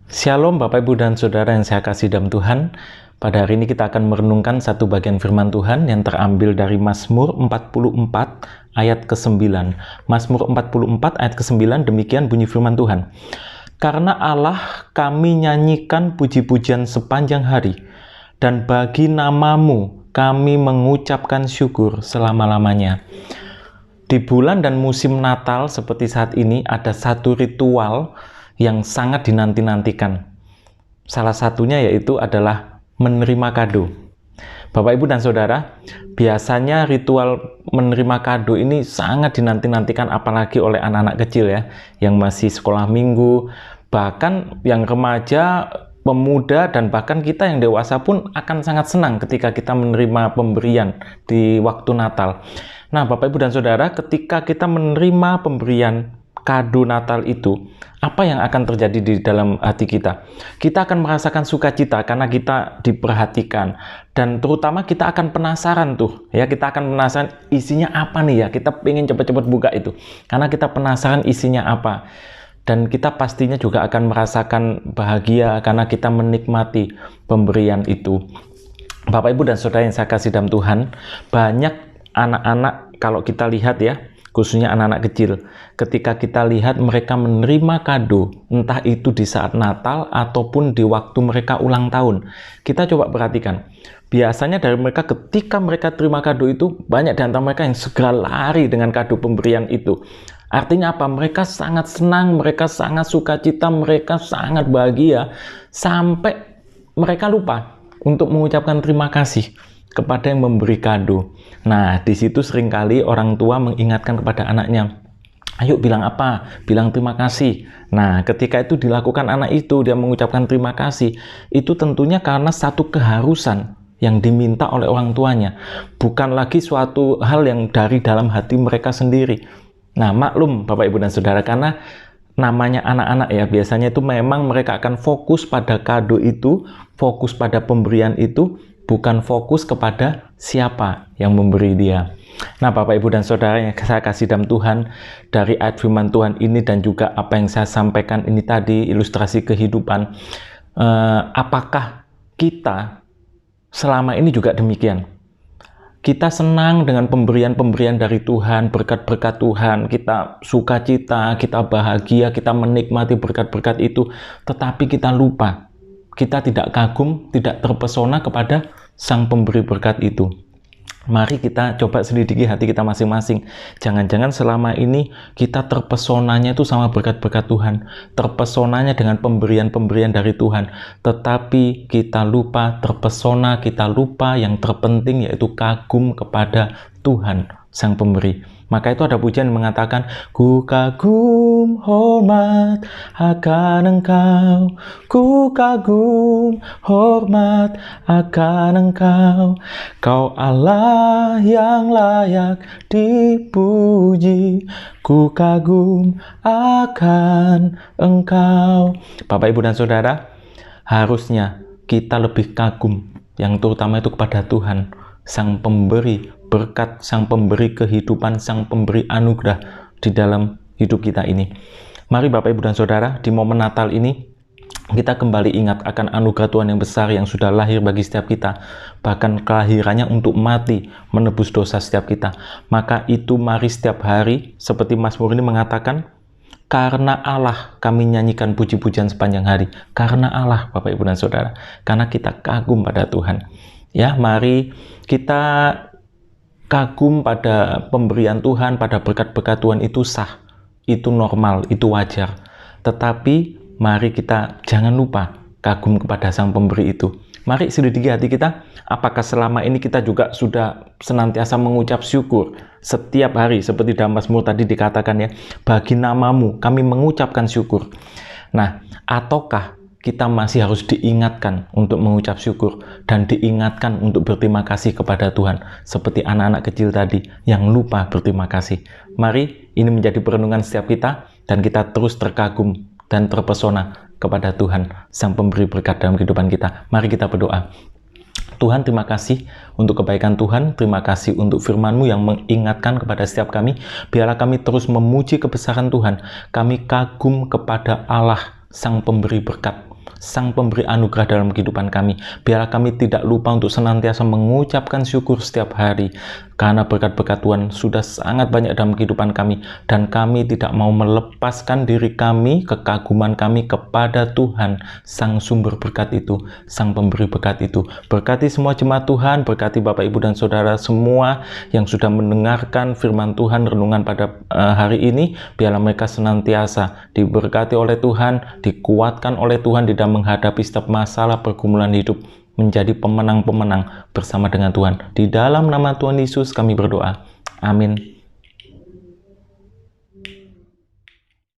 Shalom Bapak Ibu dan Saudara yang saya kasih dalam Tuhan. Pada hari ini kita akan merenungkan satu bagian firman Tuhan yang terambil dari Mazmur 44 ayat ke-9. Mazmur 44 ayat ke-9, demikian bunyi firman Tuhan. Karena Allah kami nyanyikan puji-pujian sepanjang hari, dan bagi namamu kami mengucapkan syukur selama-lamanya. Di bulan dan musim Natal seperti saat ini ada satu ritual yang sangat dinanti-nantikan. Salah satunya yaitu adalah menerima kado. Bapak, Ibu, dan Saudara, biasanya ritual menerima kado ini sangat dinanti-nantikan apalagi oleh anak-anak kecil ya, yang masih sekolah minggu, bahkan yang remaja, pemuda, dan bahkan kita yang dewasa pun akan sangat senang ketika kita menerima pemberian di waktu Natal. Nah, Bapak, Ibu, dan Saudara, ketika kita menerima pemberian kado Natal itu, apa yang akan terjadi di dalam hati kita? Kita akan merasakan sukacita karena kita diperhatikan, dan terutama kita akan penasaran tuh ya, kita akan penasaran isinya apa nih ya, kita pengen cepat-cepat buka itu karena kita penasaran isinya apa. Dan kita pastinya juga akan merasakan bahagia karena kita menikmati pemberian itu. Bapak, Ibu, dan Saudara yang saya kasih dalam Tuhan, banyak anak-anak kalau kita lihat ya, khususnya anak-anak kecil, ketika kita lihat mereka menerima kado, entah itu di saat Natal ataupun di waktu mereka ulang tahun, kita coba perhatikan. Biasanya dari mereka ketika mereka terima kado itu, banyak di antara mereka yang segera lari dengan kado pemberian itu. Artinya apa? Mereka sangat senang, mereka sangat sukacita, mereka sangat bahagia, sampai mereka lupa untuk mengucapkan terima kasih kepada yang memberi kado. Nah, di situ seringkali orang tua mengingatkan kepada anaknya, ayo bilang apa? Bilang terima kasih. Nah, ketika itu dilakukan anak itu, dia mengucapkan terima kasih, itu tentunya karena satu keharusan yang diminta oleh orang tuanya, bukan lagi suatu hal yang dari dalam hati mereka sendiri. Nah, maklum Bapak, Ibu, dan Saudara, karena namanya anak-anak ya, biasanya itu memang mereka akan fokus pada kado itu, fokus pada pemberian itu, bukan fokus kepada siapa yang memberi dia. Nah, Bapak, Ibu, dan Saudara yang saya kasih dalam Tuhan, dari ayat firman Tuhan ini dan juga apa yang saya sampaikan ini tadi, ilustrasi kehidupan, apakah kita selama ini juga demikian? Kita senang dengan pemberian-pemberian dari Tuhan, berkat-berkat Tuhan, kita sukacita, kita bahagia, kita menikmati berkat-berkat itu, tetapi kita lupa. Kita tidak kagum, tidak terpesona kepada Sang Pemberi berkat itu. Mari kita coba selidiki hati kita masing-masing. Jangan-jangan selama ini kita terpesonanya itu sama berkat-berkat Tuhan, terpesonanya dengan pemberian-pemberian dari Tuhan, tetapi kita lupa terpesona, kita lupa yang terpenting yaitu kagum kepada Tuhan Sang Pemberi. Maka itu ada pujian yang mengatakan, ku kagum hormat akan Engkau, ku kagum hormat akan Engkau, Kau Allah yang layak dipuji, ku kagum akan Engkau. Bapak, Ibu, dan Saudara, harusnya kita lebih kagum, yang terutama itu kepada Tuhan, Sang Pemberi berkat, Sang Pemberi kehidupan, Sang Pemberi anugerah di dalam hidup kita ini. Mari Bapak, Ibu, dan Saudara, di momen Natal ini kita kembali ingat akan anugerah Tuhan yang besar yang sudah lahir bagi setiap kita, bahkan kelahirannya untuk mati menebus dosa setiap kita. Maka itu mari setiap hari, seperti Mazmur ini mengatakan, karena Allah kami nyanyikan puji-pujian sepanjang hari. Karena Allah, Bapak, Ibu, dan Saudara, karena kita kagum pada Tuhan. Ya, mari kita kagum pada pemberian Tuhan, pada berkat-berkat Tuhan, itu sah, itu normal, itu wajar. Tetapi mari kita jangan lupa kagum kepada Sang Pemberi itu. Mari selidiki hati kita, apakah selama ini kita juga sudah senantiasa mengucap syukur setiap hari, seperti dalam Mazmur tadi dikatakan ya, bagi namamu kami mengucapkan syukur. Nah, ataukah kita masih harus diingatkan untuk mengucap syukur dan diingatkan untuk berterima kasih kepada Tuhan, seperti anak-anak kecil tadi yang lupa berterima kasih. Mari ini menjadi perenungan setiap kita, dan kita terus terkagum dan terpesona kepada Tuhan, Sang Pemberi berkat dalam kehidupan kita. Mari kita berdoa. Tuhan, terima kasih untuk kebaikan Tuhan, terima kasih untuk firman-Mu yang mengingatkan kepada setiap kami. Biarlah kami terus memuji kebesaran Tuhan, kami kagum kepada Allah, Sang Pemberi berkat. Sang Pemberi anugerah dalam kehidupan kami. Biarlah kami tidak lupa untuk senantiasa mengucapkan syukur setiap hari, karena berkat-berkat Tuhan sudah sangat banyak dalam kehidupan kami, dan kami tidak mau melepaskan diri kami, kekaguman kami kepada Tuhan, Sang Sumber berkat itu, Sang Pemberi berkat itu. Berkati semua jemaat Tuhan, berkati Bapak, Ibu, dan Saudara semua yang sudah mendengarkan firman Tuhan renungan pada hari ini. Biarlah mereka senantiasa diberkati oleh Tuhan, dikuatkan oleh Tuhan di dalam menghadapi setiap masalah pergumulan hidup, menjadi pemenang-pemenang bersama dengan Tuhan. Di dalam nama Tuhan Yesus kami berdoa. Amin.